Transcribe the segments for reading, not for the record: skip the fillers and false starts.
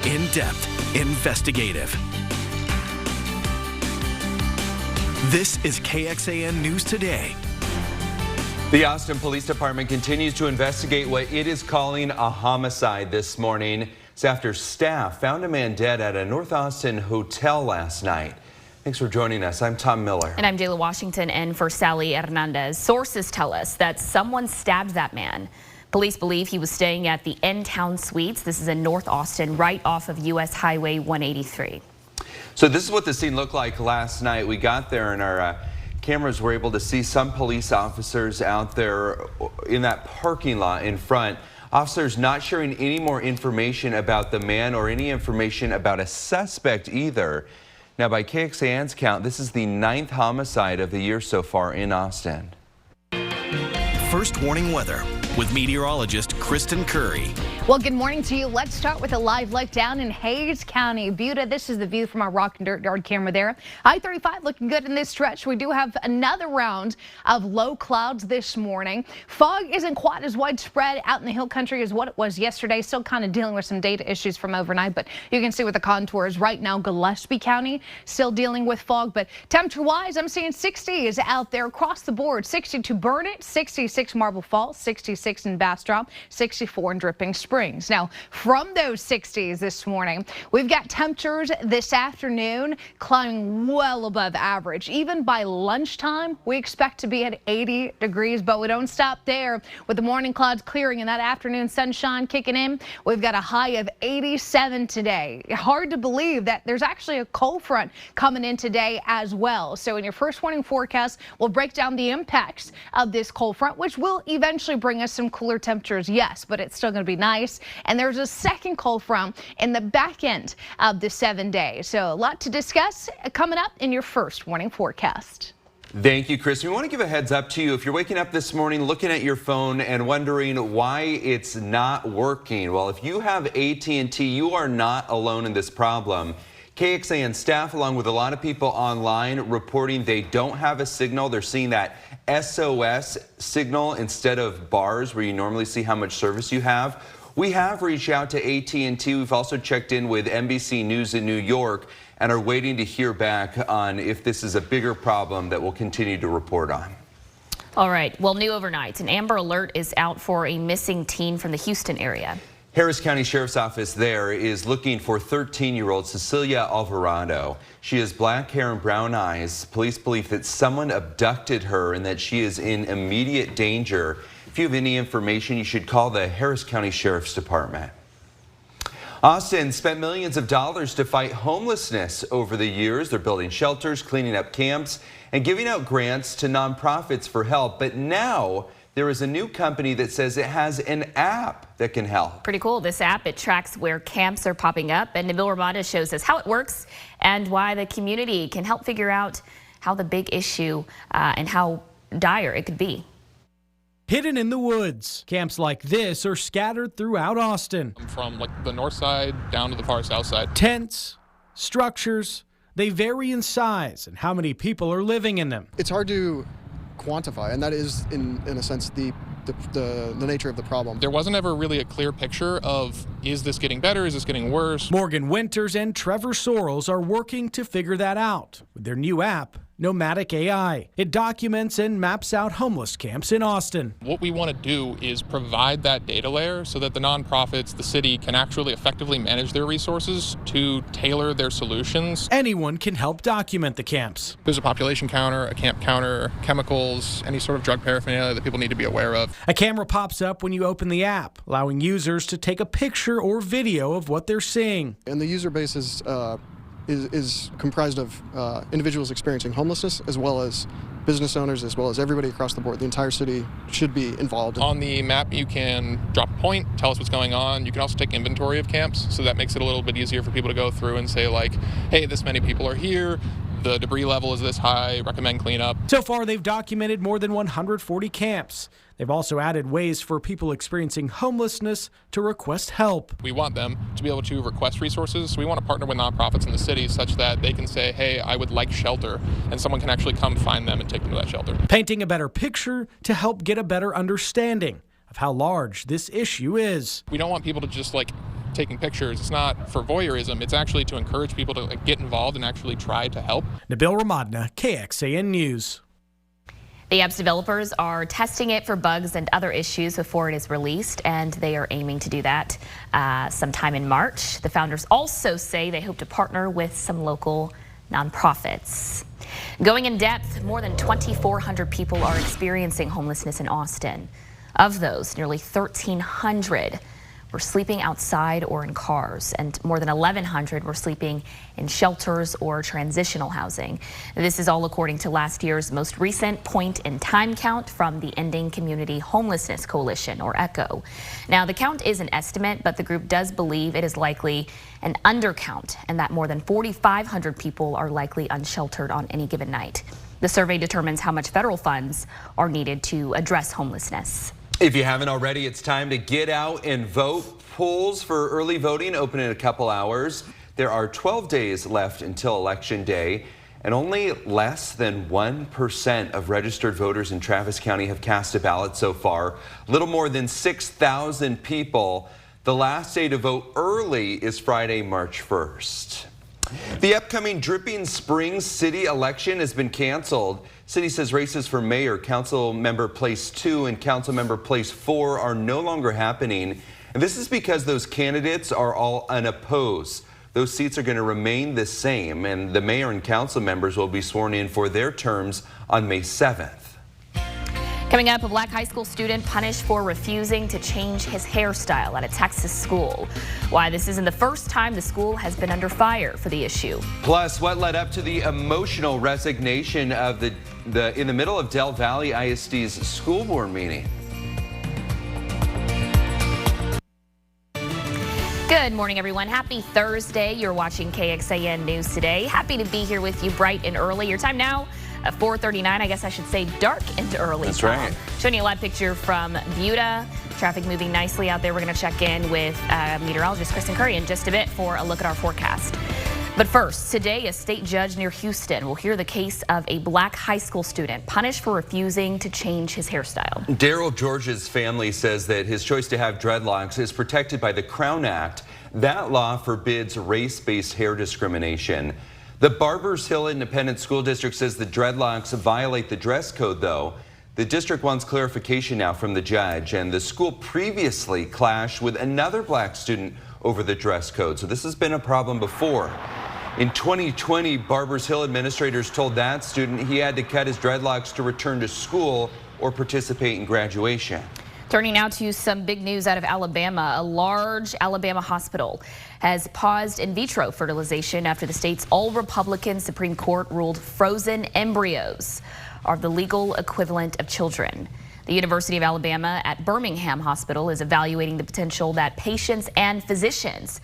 in-depth, investigative. This is KXAN News Today. The Austin Police Department continues to investigate what it is calling a homicide this morning. It's after staff found a man dead at a North Austin hotel last night. Thanks for joining us. I'm Tom Miller. And I'm Jayla Washington in for Sally Hernandez. Sources tell us that someone stabbed that man. Police believe he was staying at the N-Town Suites. This is in North Austin, right off of U.S. Highway 183. So this is what the scene looked like last night. We got there and our cameras were able to see some police officers out there in that parking lot in front. Officers not sharing any more information about the man or any information about a suspect either. Now, by KXAN's count, this is the 9th homicide of the year so far in Austin. First warning weather with meteorologist Kristen Curry. Well, good morning to you. Let's start with a live look down in Hayes County. Buda, this is the view from our Rock and Dirt Yard camera there. I-35 looking good in this stretch. We do have another round of low clouds this morning. Fog isn't quite as widespread out in the hill country as what it was yesterday. Still kind of dealing with some data issues from overnight, but you can see with the contours right now, Gillespie County still dealing with fog. But temperature-wise, I'm seeing 60s out there across the board. 62 Burnett, 66 Marble Falls, 66 in Bastrop, 64 in Dripping Springs. Now, from those 60s this morning, we've got temperatures this afternoon climbing well above average. Even by lunchtime, we expect to be at 80 degrees, but we don't stop there. With the morning clouds clearing and that afternoon sunshine kicking in, we've got a high of 87 today. Hard to believe that there's actually a cold front coming in today as well. So in your first warning forecast, we'll break down the impacts of this cold front, which will eventually bring us some cooler temperatures, yes, but it's still going to be nice. And there's a second cold front in the back end of the 7 days. So a lot to discuss coming up in your first warning forecast. Thank you, Chris. We want to give a heads up to you. If you're waking up this morning looking at your phone and wondering why it's not working, well, if you have AT&T, you are not alone in this problem. KXAN staff, along with a lot of people online, reporting they don't have a signal. They're seeing that SOS signal instead of bars where you normally see how much service you have. We have reached out to AT&T. We've also checked in with NBC News in New York and are waiting to hear back on if this is a bigger problem that we'll continue to report on. All right. Well, new overnight, an Amber Alert is out for a missing teen from the Houston area. Harris County Sheriff's Office there is looking for 13-year-old Cecilia Alvarado. She has black hair and brown eyes. Police believe that someone abducted her and that she is in immediate danger. If you have any information, you should call the Harris County Sheriff's Department. Austin spent millions of dollars to fight homelessness over the years. They're building shelters, cleaning up camps, and giving out grants to nonprofits for help. But now there is a new company that says it has an app that can help. Pretty cool. This app, it tracks where camps are popping up, and Nabil Ramada shows us how it works and why the community can help figure out how the big issue and how dire it could be. Hidden in the woods, camps like this are scattered throughout Austin. From like the north side down to the far south side. Tents, structures, they vary in size and how many people are living in them. It's hard to quantify, and that is in a sense the nature of the problem. There wasn't ever really a clear picture of, is this getting better, is this getting worse? Morgan Winters and Trevor Sorrells are working to figure that out with their new app, Nomadic AI. It documents and maps out homeless camps in Austin. What we want to do is provide that data layer so that the nonprofits, the city, can actually effectively manage their resources to tailor their solutions. Anyone can help document the camps. There's a population counter, a camp counter, chemicals, any sort of drug paraphernalia that people need to be aware of. A camera pops up when you open the app, allowing users to take a picture or video of what they're seeing. And the user base is comprised of individuals experiencing homelessness, as well as business owners, as well as everybody across the board. The entire city should be involved. On the map, you can drop a point, tell us what's going on. You can also take inventory of camps, so that makes it a little bit easier for people to go through and say, like, hey, this many people are here. The debris level is this high, recommend cleanup. So far, they've documented more than 140 camps. They've also added ways for people experiencing homelessness to request help. We want them to be able to request resources. So we want to partner with nonprofits in the city such that they can say, hey, I would like shelter, and someone can actually come find them and take them to that shelter. Painting a better picture to help get a better understanding of how large this issue is. We don't want people to just like taking pictures. It's not for voyeurism. It's actually to encourage people to get involved and actually try to help. Nabil Ramadna, KXAN News. The app's developers are testing it for bugs and other issues before it is released, and they are aiming to do that sometime in March. The founders also say they hope to partner with some local nonprofits. Going in depth, more than 2,400 people are experiencing homelessness in Austin. Of those, nearly 1,300 were sleeping outside or in cars, and more than 1,100 were sleeping in shelters or transitional housing. This is all according to last year's most recent point-in-time count from the Ending Community Homelessness Coalition, or ECHO. Now, the count is an estimate, but the group does believe it is likely an undercount and that more than 4,500 people are likely unsheltered on any given night. The survey determines how much federal funds are needed to address homelessness. If you haven't already, it's time to get out and vote. Polls for early voting open in a couple hours. There are 12 days left until Election Day, and only less than 1% of registered voters in Travis County have cast a ballot so far. Little more than 6,000 people. The last day to vote early is Friday, March 1st. The upcoming Dripping Springs city election has been canceled. City says races for mayor, council member place 2 and council member place 4 are no longer happening. And this is because those candidates are all unopposed. Those seats are going to remain the same, and the mayor and council members will be sworn in for their terms on May 7th. Coming up, a black high school student punished for refusing to change his hairstyle at a Texas school. Why this isn't the first time the school has been under fire for the issue. Plus, what led up to the emotional resignation of in the middle of Del Valley ISD's school board meeting. Good morning, everyone. Happy Thursday. You're watching KXAN News Today. Happy to be here with you bright and early. Your time now at 4:39. I guess I should say dark and early. That's right. Showing you a live picture from Buda. Traffic moving nicely out there. We're going to check in with meteorologist Kristen Curry in just a bit for a look at our forecast. But first, today, a state judge near Houston will hear the case of a black high school student punished for refusing to change his hairstyle. Daryl George's family says that his choice to have dreadlocks is protected by the Crown Act. That law forbids race-based hair discrimination. The Barbers Hill Independent School District says the dreadlocks violate the dress code, though. The district wants clarification now from the judge, and the school previously clashed with another black student over the dress code, so this has been a problem before. In 2020, Barbers Hill administrators told that student he had to cut his dreadlocks to return to school or participate in graduation. Turning now to some big news out of Alabama. A large Alabama hospital has paused in vitro fertilization after the state's all-Republican Supreme Court ruled frozen embryos are the legal equivalent of children. The University of Alabama at Birmingham Hospital is evaluating the potential that patients and physicians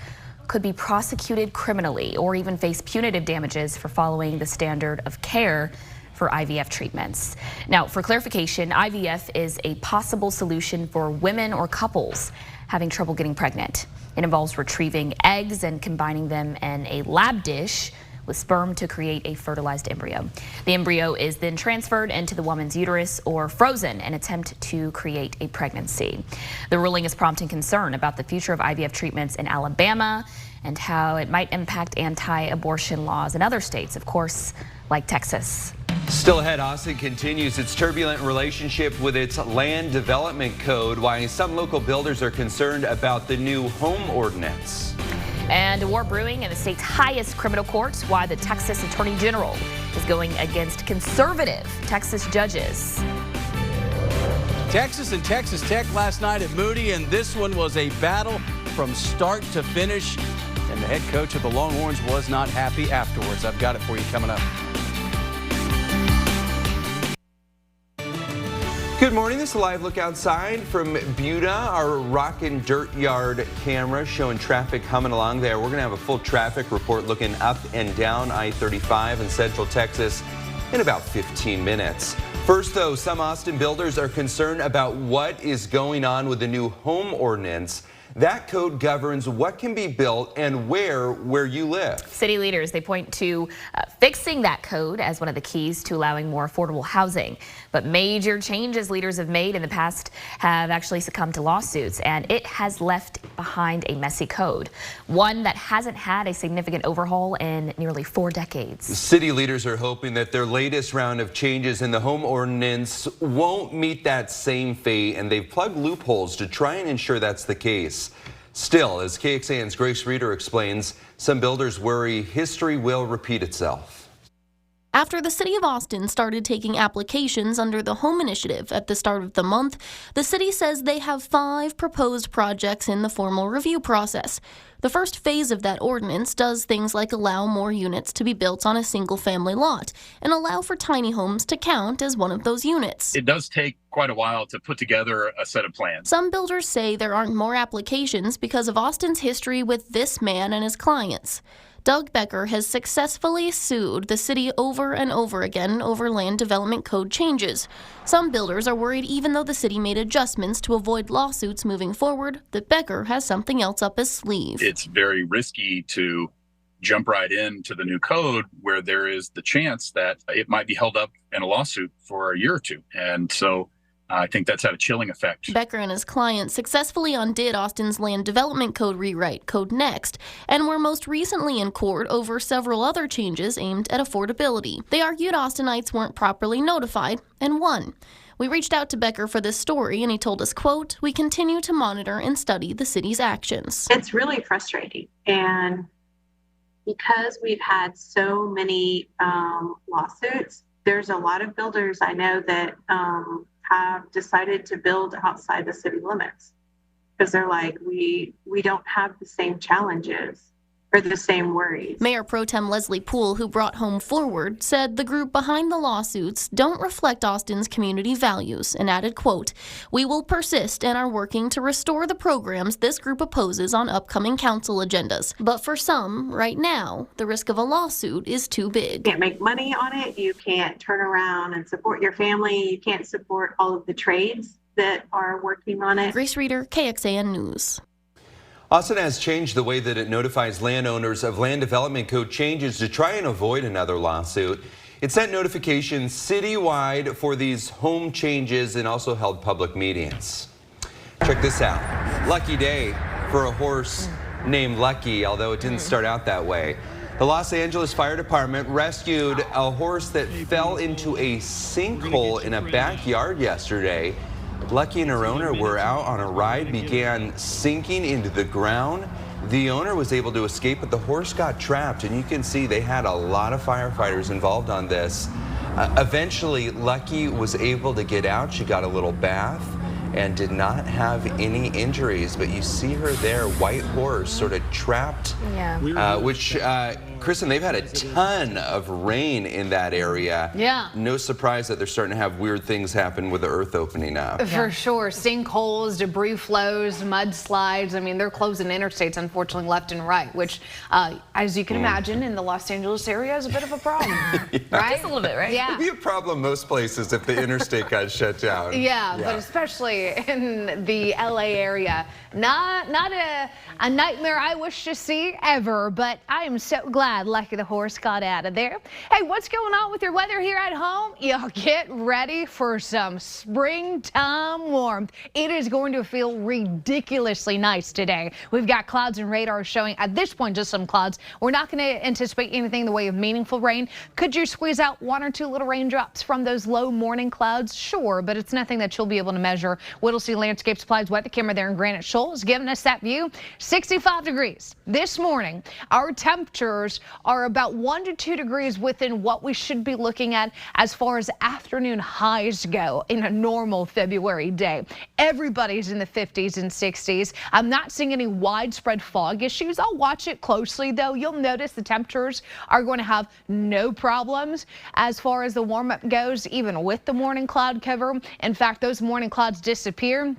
could be prosecuted criminally or even face punitive damages for following the standard of care for IVF treatments. Now, for clarification, IVF is a possible solution for women or couples having trouble getting pregnant. It involves retrieving eggs and combining them in a lab dish with sperm to create a fertilized embryo. The embryo is then transferred into the woman's uterus or frozen in an attempt to create a pregnancy. The ruling is prompting concern about the future of IVF treatments in Alabama and how it might impact anti-abortion laws in other states, of course, like Texas. Still ahead, Austin continues its turbulent relationship with its land development code, why some local builders are concerned about the new home ordinance. And a war brewing in the state's highest criminal court, why the Texas Attorney General is going against conservative Texas judges. Texas and Texas Tech last night at Moody, and this one was a battle from start to finish. And the head coach of the Longhorns was not happy afterwards. I've got it for you coming up. Good morning. This is a live look outside from Buda, our Rockin' Dirt Yard camera showing traffic humming along there. We're going to have a full traffic report looking up and down I-35 in Central Texas in about 15 minutes. First, though, some Austin builders are concerned about what is going on with the new home ordinance. That code governs what can be built and where you live. City leaders, they point to fixing that code as one of the keys to allowing more affordable housing. But major changes leaders have made in the past have actually succumbed to lawsuits, and it has left behind a messy code, one that hasn't had a significant overhaul in nearly 4 decades. City leaders are hoping that their latest round of changes in the home ordinance won't meet that same fate, and they've plugged loopholes to try and ensure that's the case. Still, as KXAN's Grace Reeder explains, some builders worry history will repeat itself. After the city of Austin started taking applications under the Home Initiative at the start of the month, the city says they have 5 proposed projects in the formal review process. The first phase of that ordinance does things like allow more units to be built on a single-family lot and allow for tiny homes to count as one of those units. It does take quite a while to put together a set of plans. Some builders say there aren't more applications because of Austin's history with this man and his clients. Doug Becker has successfully sued the city over and over again over land development code changes. Some builders are worried even though the city made adjustments to avoid lawsuits moving forward, that Becker has something else up his sleeve. It's very risky to jump right into the new code where there is the chance that it might be held up in a lawsuit for a year or two. And so I think that's had a chilling effect. Becker and his clients successfully undid Austin's land development code rewrite, Code Next, and were most recently in court over several other changes aimed at affordability. They argued Austinites weren't properly notified and won. We reached out to Becker for this story, and he told us, quote, "We continue to monitor and study the city's actions." It's really frustrating, and because we've had so many lawsuits, there's a lot of builders I know that have decided to build outside the city limits because they're like, we don't have the same challenges or the same worries. Mayor Pro Tem Leslie Poole, who brought Home Forward, said the group behind the lawsuits don't reflect Austin's community values and added, quote, "We will persist and are working to restore the programs this group opposes on upcoming council agendas. But for some, right now, the risk of a lawsuit is too big." You can't make money on it. You can't turn around and support your family. You can't support all of the trades that are working on it. Grace Reeder, KXAN News. Austin has changed the way that it notifies landowners of land development code changes to try and avoid another lawsuit. It sent notifications citywide for these home changes and also held public meetings. Check this out. Lucky day for a horse named Lucky, although it didn't start out that way. The Los Angeles Fire Department rescued a horse that fell into a sinkhole in a backyard yesterday. Lucky and her owner were out on a ride, began sinking into the ground. The owner was able to escape, but the horse got trapped, and you can see they had a lot of firefighters involved on this. Eventually, Lucky was able to get out. She got a little bath and did not have any injuries, but you see her there, white horse, sort of trapped, which, Kristen, they've had a ton of rain in that area. Yeah. No surprise that they're starting to have weird things happen with the earth opening up. For sure. Sinkholes, debris flows, mudslides. I mean, they're closing interstates, unfortunately, left and right, which, as you can imagine, in the Los Angeles area is a bit of a problem. Right? Just a little bit, right? Yeah. It'd be a problem most places if the interstate got shut down. Yeah, but especially in the LA area. Not a nightmare I wish to see ever, but I am so glad Lucky the horse got out of there. Hey, what's going on with your weather here at home? Y'all get ready for some springtime warmth. It is going to feel ridiculously nice today. We've got clouds and radar showing at this point just some clouds. We're not going to anticipate anything in the way of meaningful rain. Could you squeeze out 1 or 2 little raindrops from those low morning clouds? Sure, but it's nothing that you'll be able to measure. Whittlesey Landscape Supplies weather camera there in Granite Shoal is giving us that view. 65 degrees this morning. Our temperatures are about 1 to 2 degrees within what we should be looking at as far as afternoon highs go in a normal February day. Everybody's in the 50s and 60s. I'm not seeing any widespread fog issues. I'll watch it closely, though. You'll notice the temperatures are going to have no problems as far as the warm-up goes, even with the morning cloud cover. In fact, those morning clouds disappear.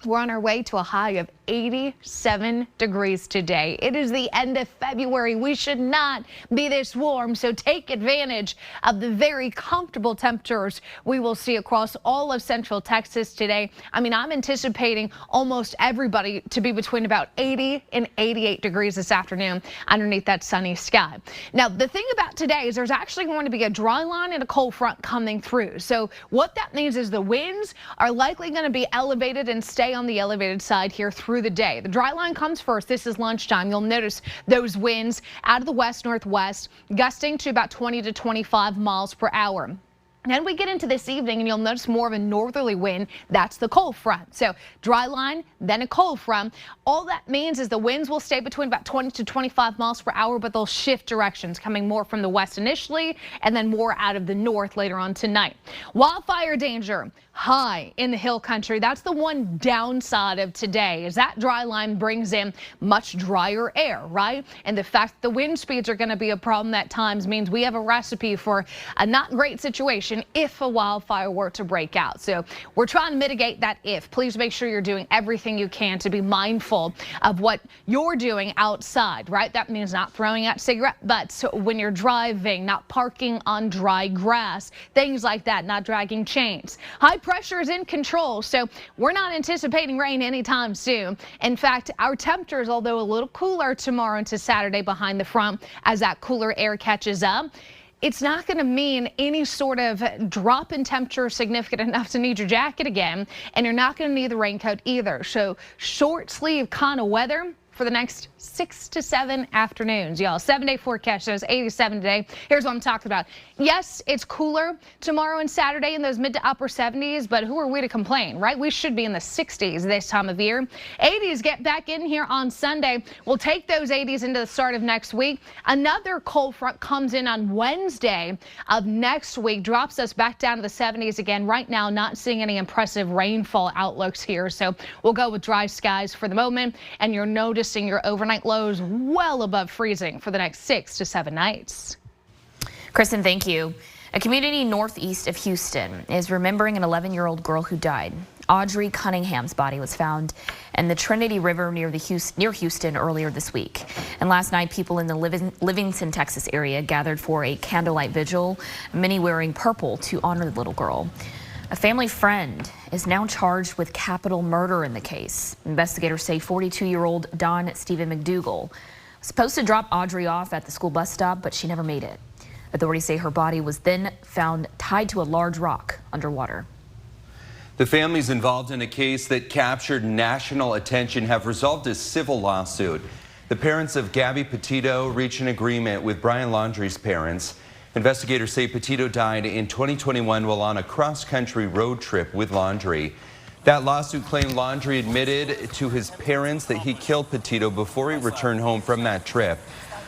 We're on our way to a high of 87 degrees today. It is the end of February. We should not be this warm, so take advantage of the very comfortable temperatures we will see across all of Central Texas today. I mean, I'm anticipating almost everybody to be between about 80 and 88 degrees this afternoon underneath that sunny sky. Now, the thing about today is there's actually going to be a dry line and a cold front coming through. So what that means is the winds are likely going to be elevated and stay on the elevated side here through the day. The dry line comes first. This is lunchtime. You'll notice those winds out of the west-northwest gusting to about 20 to 25 miles per hour. Then we get into this evening and you'll notice more of a northerly wind. That's the cold front. So dry line, then a cold front. All that means is the winds will stay between about 20 to 25 miles per hour, but they'll shift directions, coming more from the west initially and then more out of the north later on tonight. Wildfire danger high in the hill country. That's the one downside of today, is that dry line brings in much drier air, right? And the fact that the wind speeds are going to be a problem at times means we have a recipe for a not great situation if a wildfire were to break out. So we're trying to mitigate that if. Please make sure you're doing everything you can to be mindful of what you're doing outside, right? That means not throwing out cigarette butts when you're driving, not parking on dry grass, things like that, not dragging chains. High pressure is in control, so we're not anticipating rain anytime soon. In fact, our temperatures, although a little cooler tomorrow into Saturday behind the front as that cooler air catches up, it's not going to mean any sort of drop in temperature significant enough to need your jacket again, and you're not going to need the raincoat either. So short sleeve kind of weather for the next 6 to 7 afternoons, y'all. 7-day forecast shows 87 today. Here's what I'm talking about. Yes, it's cooler tomorrow and Saturday in those mid to upper 70s, but who are we to complain, right? We should be in the 60s this time of year. 80s get back in here on Sunday. We'll take those 80s into the start of next week. Another cold front comes in on Wednesday of next week, drops us back down to the 70s again. Right now, not seeing any impressive rainfall outlooks here, so we'll go with dry skies for the moment, and you're noticing your overnight lows well above freezing for the next 6 to 7 nights. Kristen, thank you. A community northeast of Houston is remembering an 11-year-old girl who died. Audrey Cunningham's body was found in the Trinity River near Houston earlier this week. And last night, people in the Livingston, Texas area gathered for a candlelight vigil, many wearing purple to honor the little girl. A family friend is now charged with capital murder in the case. Investigators say 42-year-old Don Stephen McDougal was supposed to drop Audrey off at the school bus stop, but she never made it. Authorities say her body was then found tied to a large rock underwater. The families involved in a case that captured national attention have resolved a civil lawsuit. The parents of Gabby Petito reached an agreement with Brian Laundrie's parents. Investigators say Petito died in 2021 while on a cross-country road trip with Laundrie. That lawsuit claimed Laundrie admitted to his parents that he killed Petito before he returned home from that trip.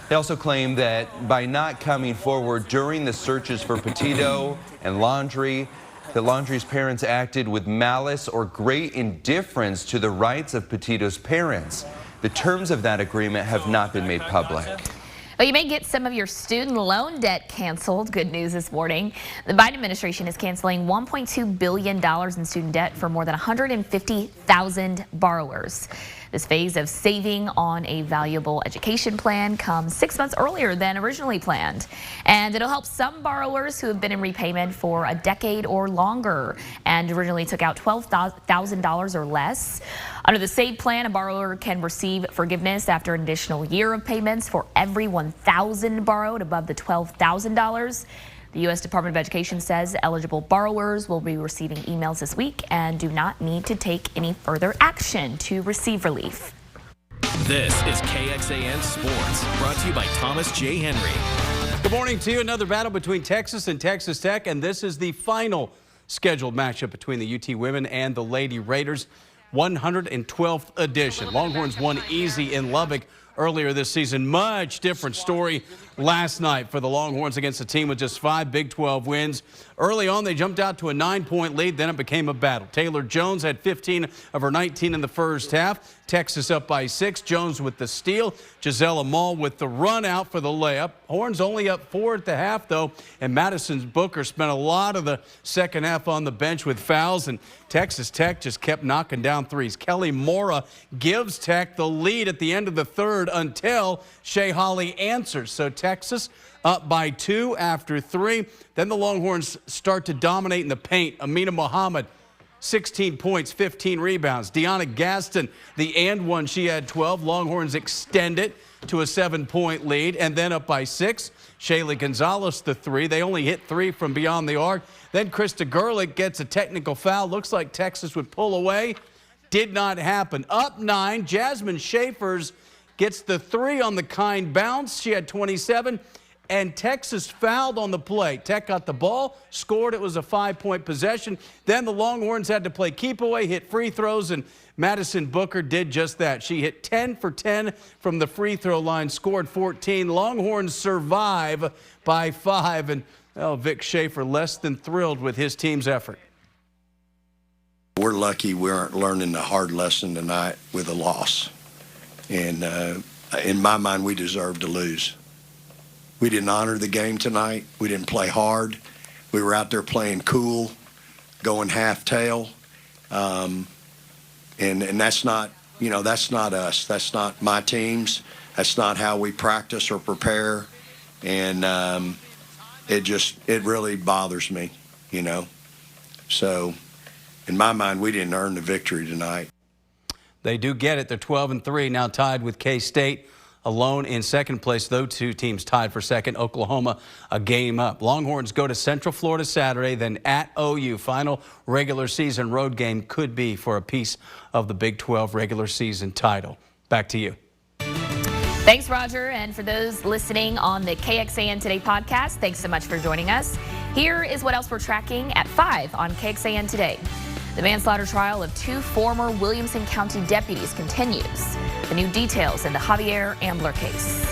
They also claim that by not coming forward during the searches for Petito and Laundrie, that Laundrie's parents acted with malice or great indifference to the rights of Petito's parents. The terms of that agreement have not been made public. Well, you may get some of your student loan debt canceled. Good news this morning. The Biden administration is canceling $1.2 billion in student debt for more than 150,000 borrowers. This phase of saving on a valuable education plan comes 6 months earlier than originally planned. And it'll help some borrowers who have been in repayment for a decade or longer and originally took out $12,000 or less. Under the SAVE plan, a borrower can receive forgiveness after an additional year of payments for every $1,000 borrowed above the $12,000. The U.S. Department of Education says eligible borrowers will be receiving emails this week and do not need to take any further action to receive relief. This is KXAN Sports, brought to you by Thomas J. Henry. Good morning to you. Another battle between Texas and Texas Tech, and this is the final scheduled matchup between the UT women and the Lady Raiders. 112th edition. Longhorns won easy in Lubbock earlier this season. Much different story last night for the Longhorns against a team with just 5 Big 12 wins. Early on, they jumped out to a 9-point lead. Then it became a battle. Taylor Jones had 15 of her 19 in the first half. Texas up by 6. Jones with the steal. Gisela Mall with the run out for the layup. Horns only up 4 at the half, though. And Madison Booker spent a lot of the second half on the bench with fouls. And Texas Tech just kept knocking down threes. Kelly Mora gives Tech the lead at the end of the third until Shea Holly answers. So Texas up by 2 after 3. Then the Longhorns start to dominate in the paint. Amina Muhammad, 16 points, 15 rebounds. Deanna Gaston, the and one, she had 12. Longhorns extend it to a 7-point lead, and then up by 6. Shaylee Gonzalez, the 3. They only hit 3 from beyond the arc. Then Krista Gerlich gets a technical foul. Looks like Texas would pull away. Did not happen. Up 9, Jasmine Schaefers gets the 3 on the kind bounce. She had 27. And Texas fouled on the play. Tech got the ball, scored. It was a 5-point possession. Then the Longhorns had to play keep away, hit free throws, and Madison Booker did just that. She hit 10 for 10 from the free throw line, scored 14. Longhorns survive by 5, and Vic Schaefer less than thrilled with his team's effort. We're lucky we aren't learning the hard lesson tonight with a loss. And in my mind, we deserve to lose. We didn't honor the game tonight. We didn't play hard. We were out there playing cool, going half-tail. And that's not, that's not us. That's not my teams. That's not how we practice or prepare. And it really bothers me, So in my mind, we didn't earn the victory tonight. They do get it. They're 12-3, now tied with K-State. Alone in second place, though, 2 teams tied for second. Oklahoma a game up. Longhorns go to Central Florida Saturday, then at OU. Final regular season road game could be for a piece of the Big 12 regular season title. Back to you. Thanks, Roger. And for those listening on the KXAN Today podcast, thanks so much for joining us. Here is what else we're tracking at 5 on KXAN Today. The manslaughter trial of 2 former Williamson County deputies continues. The new details in the Javier Ambler case.